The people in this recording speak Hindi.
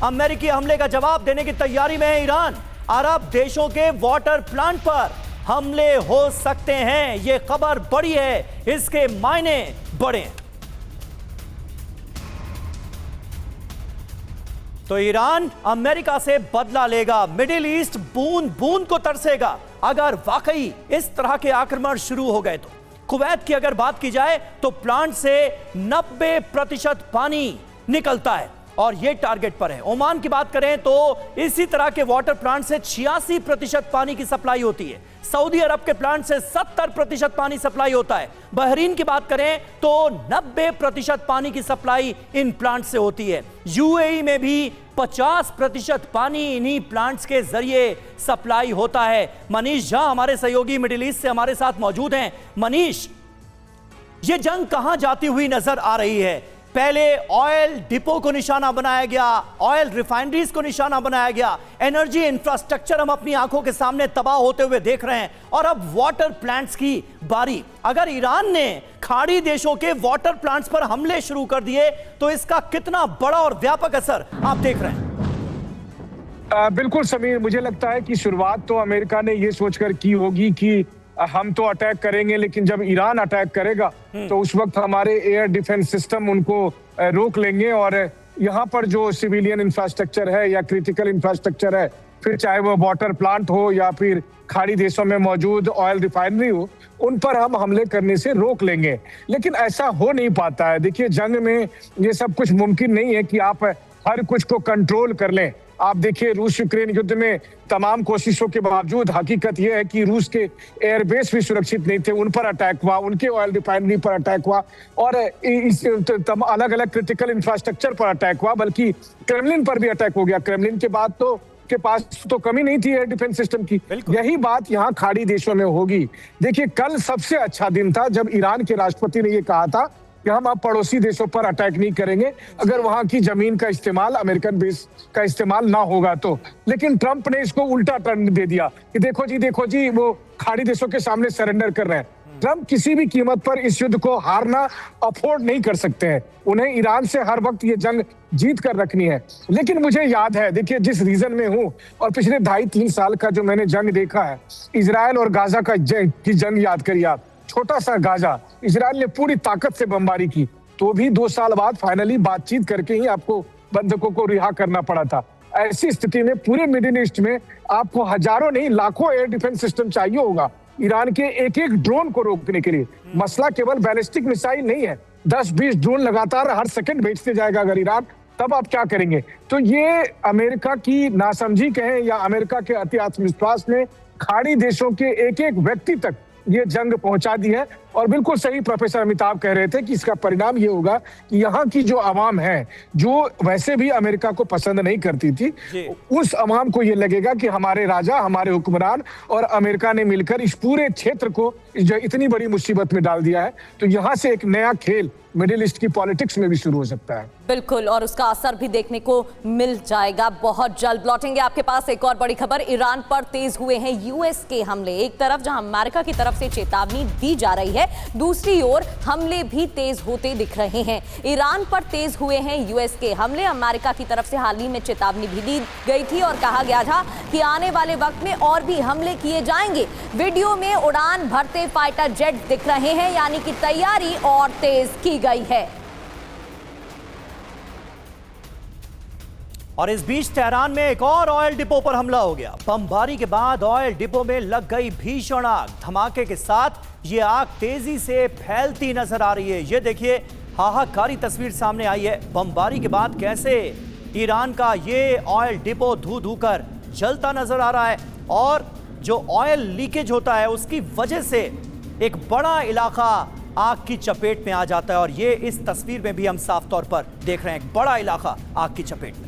अमेरिकी हमले का जवाब देने की तैयारी में है ईरान। अरब देशों के वाटर प्लांट पर हमले हो सकते हैं। यह खबर बड़ी है, इसके मायने बड़े हैं। तो ईरान अमेरिका से बदला लेगा। मिडिल ईस्ट बूंद बूंद को तरसेगा अगर वाकई इस तरह के आक्रमण शुरू हो गए तो। कुवैत की अगर बात की जाए तो प्लांट से 90% पानी निकलता है और यह टारगेट पर है। ओमान की बात करें तो इसी तरह के वाटर प्लांट से 86% पानी की सप्लाई होती है। सऊदी अरब के प्लांट से 70% पानी सप्लाई होता है। बहरीन की बात करें तो 90% पानी की सप्लाई इन प्लांट से होती है। यूएई में भी 50% पानी इन्हीं प्लांट्स के जरिए सप्लाई होता है। मनीष झा हमारे सहयोगी मिडिल ईस्ट से हमारे साथ मौजूद हैं। मनीष, ये जंग कहां जाती हुई नजर आ रही है? पहले ऑयल डिपो को निशाना बनाया गया, ऑयल रिफाइनरीज को निशाना बनाया गया, एनर्जी इंफ्रास्ट्रक्चर हम अपनी आंखों के सामने तबाह होते हुए देख रहे हैं, और अब वाटर प्लांट्स की बारी। अगर ईरान ने खाड़ी देशों के वाटर प्लांट्स पर हमले शुरू कर दिए तो इसका कितना बड़ा और व्यापक असर आप देख रहे हैं? बिल्कुल समीर, मुझे लगता है कि शुरुआत तो अमेरिका ने यह सोचकर की होगी कि हम तो अटैक करेंगे, लेकिन जब ईरान अटैक करेगा तो उस वक्त हमारे एयर डिफेंस सिस्टम उनको रोक लेंगे, और यहाँ पर जो सिविलियन इंफ्रास्ट्रक्चर है या क्रिटिकल इंफ्रास्ट्रक्चर है, फिर चाहे वो वाटर प्लांट हो या फिर खाड़ी देशों में मौजूद ऑयल रिफाइनरी हो, उन पर हम हमले करने से रोक लेंगे। लेकिन ऐसा हो नहीं पाता है। देखिए, जंग में ये सब कुछ मुमकिन नहीं है कि आप हर कुछ को कंट्रोल कर लें। आप देखिए, रूस यूक्रेन युद्ध में तमाम कोशिशों के बावजूद हकीकत यह है कि रूस के एयरबेस भी सुरक्षित नहीं थे, उन पर अटैक हुआ, उनके ऑयल रिफाइनरी पर अटैक हुआ, और अलग अलग क्रिटिकल इंफ्रास्ट्रक्चर पर अटैक हुआ, बल्कि क्रेमलिन पर भी अटैक हो गया। क्रेमलिन के बाद तो के पास तो कमी नहीं थी एयर डिफेंस सिस्टम की। यही बात यहाँ खाड़ी देशों में होगी। देखिए, कल सबसे अच्छा दिन था जब ईरान के राष्ट्रपति ने यह कहा था कि हम अब पड़ोसी देशों पर अटैक नहीं करेंगे अगर वहां की जमीन का इस्तेमाल, अमेरिकन बेस का इस्तेमाल ना होगा तो। लेकिन ट्रंप ने इसको उल्टा टर्न दे दिया कि देखो जी वो खाड़ी देशों के सामने सरेंडर कर रहे हैं। ट्रंप किसी भी कीमत पर इस युद्ध को हारना अफोर्ड नहीं कर सकते हैं। उन्हें ईरान से हर वक्त ये जंग जीत कर रखनी है। लेकिन मुझे याद है, देखिए, जिस रीजन में हूं और पिछले 2.5-3 साल का जो मैंने जंग देखा है, इजराइल और गाजा की जंग याद करिए आप। छोटा सा गाजा, इजराइल ने पूरी ताकत से बमबारी की, तो भी 2 साल बाद फाइनली बातचीत करके ही आपको बंधकों को रिहा करना पड़ा था। ऐसी स्थिति में पूरे मिडिल ईस्ट में आपको हजारों नहीं लाखों एयर डिफेंस सिस्टम चाहिए होगा ईरान के एक एक ड्रोन को रोकने के लिए। मसला केवल बैलिस्टिक मिसाइल नहीं है, 10-20 ड्रोन लगातार हर सेकंड भेजते जाएगा अगर ईरान, तब आप क्या करेंगे? तो ये अमेरिका की नासमझी कहें या अमेरिका के अति आत्मविश्वास ने खाड़ी देशों के एक एक व्यक्ति तक ये जंग पहुंचा दी है। और बिल्कुल सही प्रोफेसर अमिताभ कह रहे थे कि इसका परिणाम ये होगा कि यहाँ की जो आवाम है, जो वैसे भी अमेरिका को पसंद नहीं करती थी, उस आवाम को ये लगेगा कि हमारे राजा, हमारे हुक्मरान और अमेरिका ने मिलकर इस पूरे क्षेत्र को जो इतनी बड़ी मुसीबत में डाल दिया है। तो यहाँ से एक नया खेल मिडिल ईस्ट की पॉलिटिक्स में भी शुरू हो सकता है। बिल्कुल, और उसका असर भी देखने को मिल जाएगा बहुत जल्द। लौटेंगे आपके पास एक और बड़ी खबर। ईरान पर तेज हुए हैं यूएस के हमले। एक तरफ जहां अमेरिका की तरफ से चेतावनी दी जा रही है, दूसरी ओर हमले भी तेज होते दिख रहे हैं। ईरान पर तेज हुए हैं यूएस के हमले। अमेरिका की तरफ से हाल ही में चेतावनी भी दी गई थी और कहा गया था कि आने वाले वक्त में और भी हमले किए जाएंगे। वीडियो में उड़ान भरते फाइटर जेट दिख रहे हैं, यानी कि तैयारी और तेज की गई है। और इस बीच तेहरान में एक और ऑयल डिपो पर हमला हो गया। बमबारी के बाद ऑयल डिपो में लग गई भीषण आग। धमाके के साथ ये आग तेजी से फैलती नजर आ रही है। ये देखिए, हाहाकारी तस्वीर सामने आई है। बमबारी के बाद कैसे ईरान का ये ऑयल डिपो धू धू कर जलता नजर आ रहा है, और जो ऑयल लीकेज होता है उसकी वजह से एक बड़ा इलाका आग की चपेट में आ जाता है। और ये इस तस्वीर में भी हम साफ तौर पर देख रहे हैं, एक बड़ा इलाका आग की चपेट में।